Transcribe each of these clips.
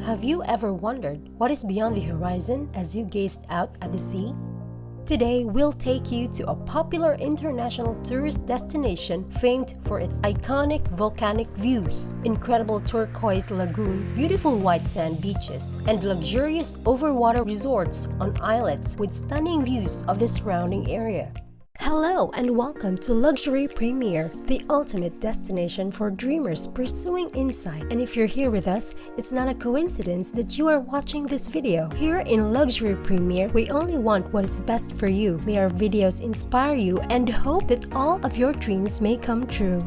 Have you ever wondered what is beyond the horizon as you gazed out at the sea? Today, we'll take you to a popular international tourist destination famed for its iconic volcanic views, incredible turquoise lagoon, beautiful white sand beaches, and luxurious overwater resorts on islets with stunning views of the surrounding area. Hello and welcome to Luxury Premier, the ultimate destination for dreamers pursuing insight. And if you're here with us, it's not a coincidence that you are watching this video. Here in Luxury Premier, we only want what is best for you. May our videos inspire you and hope that all of your dreams may come true.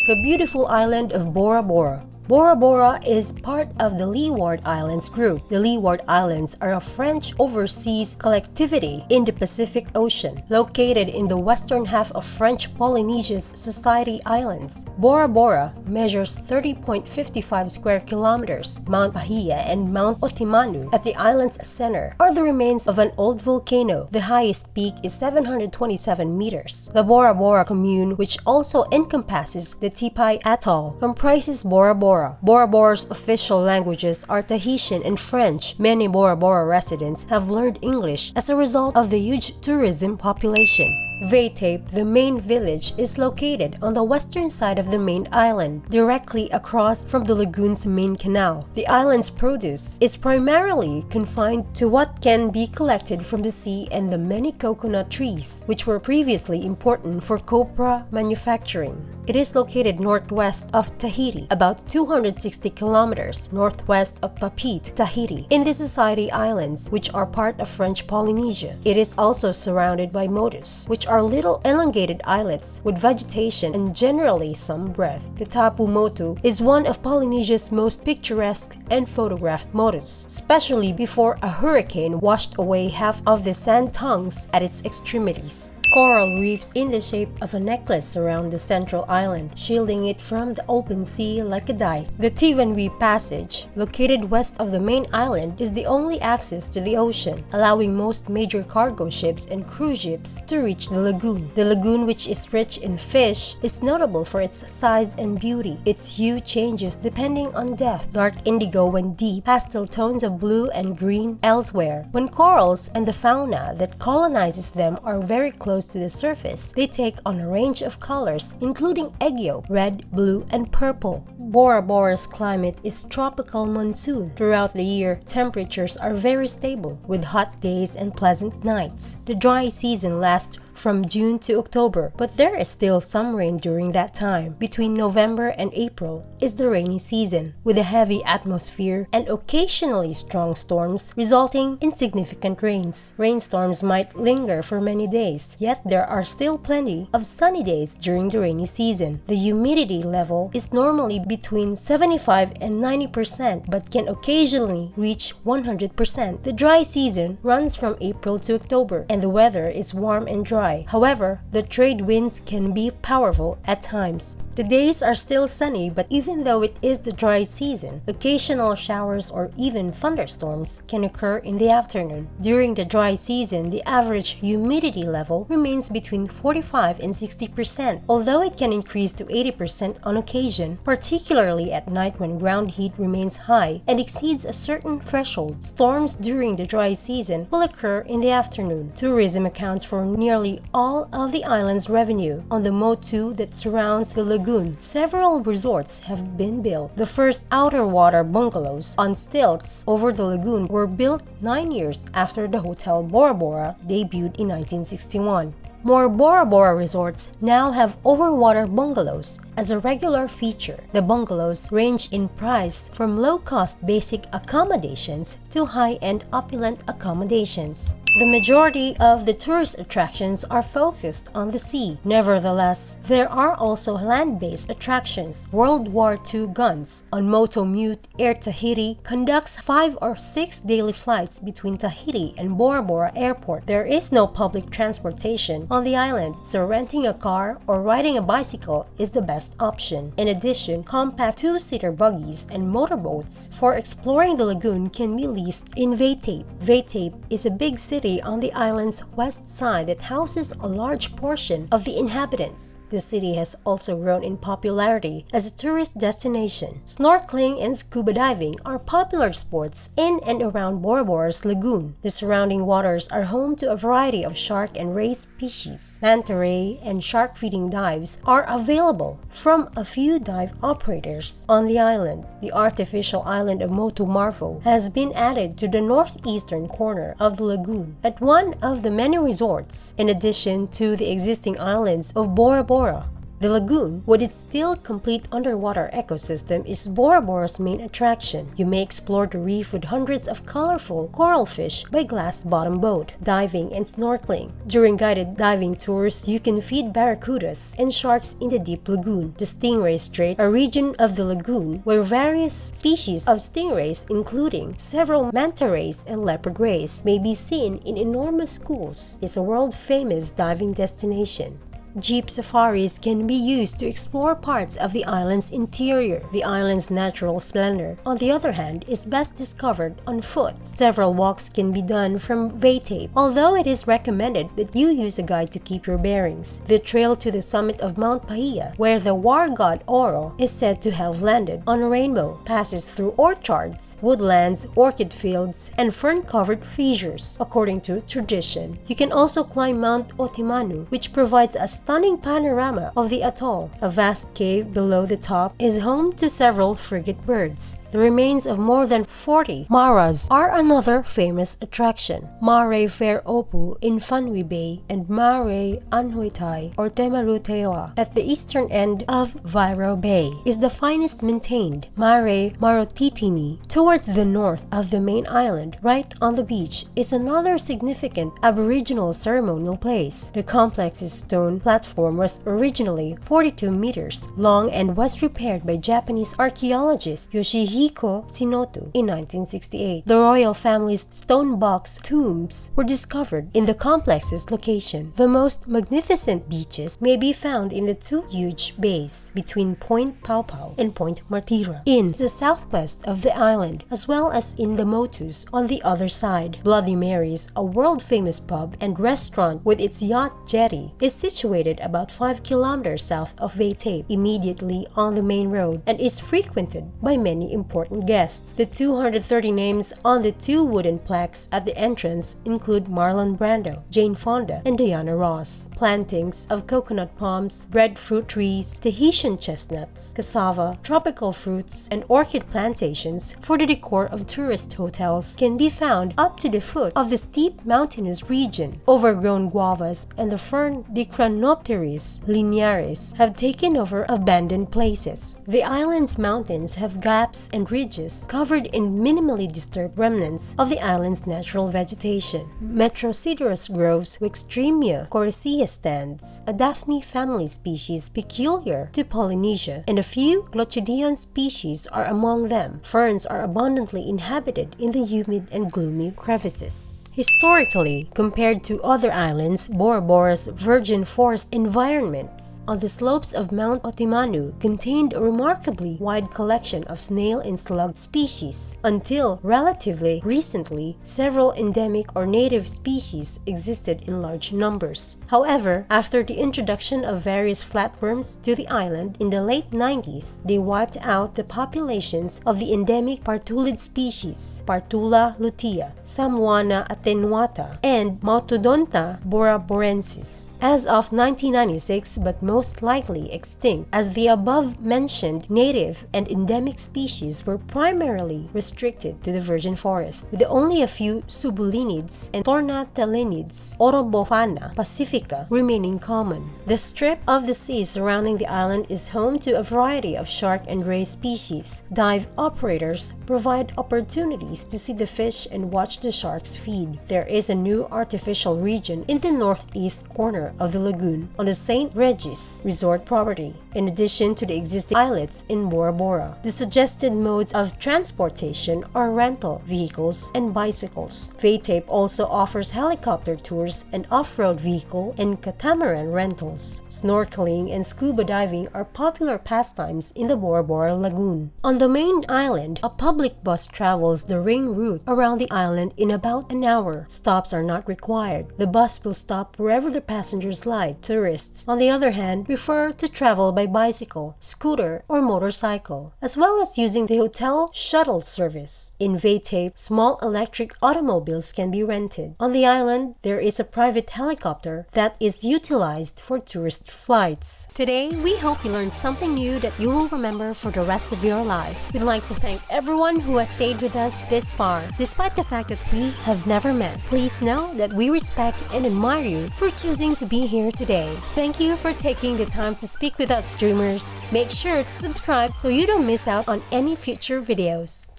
The beautiful island of Bora Bora. Bora Bora is part of the Leeward Islands group. The Leeward Islands are a French overseas collectivity in the Pacific Ocean, located in the western half of French Polynesia's Society Islands. Bora Bora measures 30.55 square kilometers. Mount Bahia and Mount Otimanu at the island's center are the remains of an old volcano. The highest peak is 727 meters. The Bora Bora commune, which also encompasses the Tipai Atoll, comprises Bora Bora. Bora Bora's official languages are Tahitian and French. Many Bora Bora residents have learned English as a result of the huge tourism population. Vaitape, the main village, is located on the western side of the main island, directly across from the lagoon's main canal. The island's produce is primarily confined to what can be collected from the sea and the many coconut trees, which were previously important for copra manufacturing. It is located northwest of Tahiti, about 260 kilometers northwest of Papeete, Tahiti, in the Society Islands, which are part of French Polynesia. It is also surrounded by motus, which are little elongated islets with vegetation and generally some breadth. The Tapu Motu is one of Polynesia's most picturesque and photographed motus, especially before a hurricane washed away half of the sand tongues at its extremities. Coral reefs in the shape of a necklace surround the central island, shielding it from the open sea like a dike. The Tivanui Passage, located west of the main island, is the only access to the ocean, allowing most major cargo ships and cruise ships to reach the lagoon. The lagoon, which is rich in fish, is notable for its size and beauty. Its hue changes depending on depth, dark indigo when deep, pastel tones of blue and green elsewhere. When corals and the fauna that colonizes them are very close to the surface, they take on a range of colors, including egg yolk, red, blue, and purple. Bora Bora's climate is tropical monsoon. Throughout the year, temperatures are very stable, with hot days and pleasant nights. The dry season lasts from June to October, but there is still some rain during that time. Between November and April is the rainy season, with a heavy atmosphere and occasionally strong storms resulting in significant rains. Rainstorms might linger for many days, yet there are still plenty of sunny days during the rainy season. The humidity level is normally between 75 and 90%, but can occasionally reach 100%. The dry season runs from April to October, and the weather is warm and dry. However, the trade winds can be powerful at times. The days are still sunny, but even though it is the dry season, occasional showers or even thunderstorms can occur in the afternoon. During the dry season, the average humidity level remains between 45 and 60%, although it can increase to 80% on occasion, particularly at night when ground heat remains high and exceeds a certain threshold. Storms during the dry season will occur in the afternoon. Tourism accounts for nearly all of the island's revenue. On the motu that surrounds the lagoon, several resorts have been built. The first outer water bungalows on stilts over the lagoon were built 9 years after the Hotel Bora Bora debuted in 1961. More Bora Bora resorts now have overwater bungalows as a regular feature. The bungalows range in price from low-cost basic accommodations to high-end opulent accommodations. The majority of the tourist attractions are focused on the sea. Nevertheless, there are also land-based attractions. World War II guns on Motomute Air Tahiti conducts 5 or 6 daily flights between Tahiti and Bora Bora Airport. There is no public transportation on the island, so renting a car or riding a bicycle is the best option. In addition, compact two-seater buggies and motorboats for exploring the lagoon can be leased in Vaitape. Vaitape is a big city city on the island's west side that houses a large portion of the inhabitants. The city has also grown in popularity as a tourist destination. Snorkeling and scuba diving are popular sports in and around Bora Bora's lagoon. The surrounding waters are home to a variety of shark and ray species. Manta ray and shark feeding dives are available from a few dive operators on the island. The artificial island of Motu Marfo has been added to the northeastern corner of the lagoon at one of the many resorts, in addition to the existing islands of Bora Bora. The lagoon, with its still complete underwater ecosystem, is Bora Bora's main attraction. You may explore the reef with hundreds of colorful coral fish by glass-bottom boat, diving and snorkeling. During guided diving tours, you can feed barracudas and sharks in the deep lagoon. The Stingray Strait, a region of the lagoon where various species of stingrays, including several manta rays and leopard rays, may be seen in enormous schools, is a world-famous diving destination. Jeep safaris can be used to explore parts of the island's interior. The island's natural splendor, on the other hand, is best discovered on foot. Several walks can be done from Vaitape, although it is recommended that you use a guide to keep your bearings. The trail to the summit of Mount Paia, where the war god Oro is said to have landed on a rainbow, passes through orchards, woodlands, orchid fields, and fern-covered fissures, according to tradition. You can also climb Mount Otimanu, which provides a stunning panorama of the atoll. A vast cave below the top is home to several frigate birds. The remains of more than 40 maras are another famous attraction. Mare Fair Opu in Fanui Bay and Mare Anhuitai or Temarutewa at the eastern end of Vairo Bay is the finest maintained. Mare Marotitini, towards the north of the main island, right on the beach, is another significant Aboriginal ceremonial place. The complex's stone platform was originally 42 meters long and was repaired by Japanese archaeologist Yoshihiko Shinoto in 1968. The royal family's stone box tombs were discovered in the complex's location. The most magnificent beaches may be found in the two huge bays between Point Paupau and Point Martira in the southwest of the island, as well as in the Motus on the other side. Bloody Mary's, a world-famous pub and restaurant with its yacht jetty, is situated about 5 kilometers south of Vaitape, immediately on the main road, and is frequented by many important guests. The 230 names on the two wooden plaques at the entrance include Marlon Brando, Jane Fonda, and Diana Ross. Plantings of coconut palms, breadfruit trees, Tahitian chestnuts, cassava, tropical fruits, and orchid plantations for the decor of tourist hotels can be found up to the foot of the steep mountainous region. Overgrown guavas and the fern Dicranopteris linearis have taken over abandoned places. The island's mountains have gaps and ridges covered in minimally disturbed remnants of the island's natural vegetation. Metrosiderous groves, Wickstreamia corycea stands, a Daphne family species peculiar to Polynesia, and a few Glochidian species are among them. Ferns are abundantly inhabited in the humid and gloomy crevices. Historically, compared to other islands, Bora Bora's virgin forest environments on the slopes of Mount Otimanu contained a remarkably wide collection of snail and slug species. Until relatively recently, several endemic or native species existed in large numbers. However, after the introduction of various flatworms to the island in the late 90s, they wiped out the populations of the endemic partulid species, Partula lutea, Samoana attenuata, and Mautodonta boraborensis, as of 1996, but most likely extinct, as the above-mentioned native and endemic species were primarily restricted to the virgin forest, with only a few subulinids and tornatelenids, Orobofana pacifica, remaining common. The strip of the sea surrounding the island is home to a variety of shark and ray species. Dive operators provide opportunities to see the fish and watch the sharks feed. There is a new artificial region in the northeast corner of the lagoon on the St. Regis resort property. in addition to the existing islets in Bora Bora. The suggested modes of transportation are rental vehicles and bicycles. Vaitape also offers helicopter tours and off-road vehicle and catamaran rentals. Snorkeling and scuba diving are popular pastimes in the Bora Bora lagoon. On the main island, a public bus travels the ring route around the island in about an hour. Stops are not required. The bus will stop wherever the passengers like. Tourists, on the other hand, prefer to travel by bicycle, scooter, or motorcycle, as well as using the hotel shuttle service. In Vaitape, small electric automobiles can be rented. On the island, there is a private helicopter that is utilized for tourist flights. Today, we hope you learned something new that you will remember for the rest of your life. We'd like to thank everyone who has stayed with us this far, despite the fact that we have never met. Please know that we respect and admire you for choosing to be here today. Thank you for taking the time to speak with us, dreamers. Make sure to subscribe so you don't miss out on any future videos.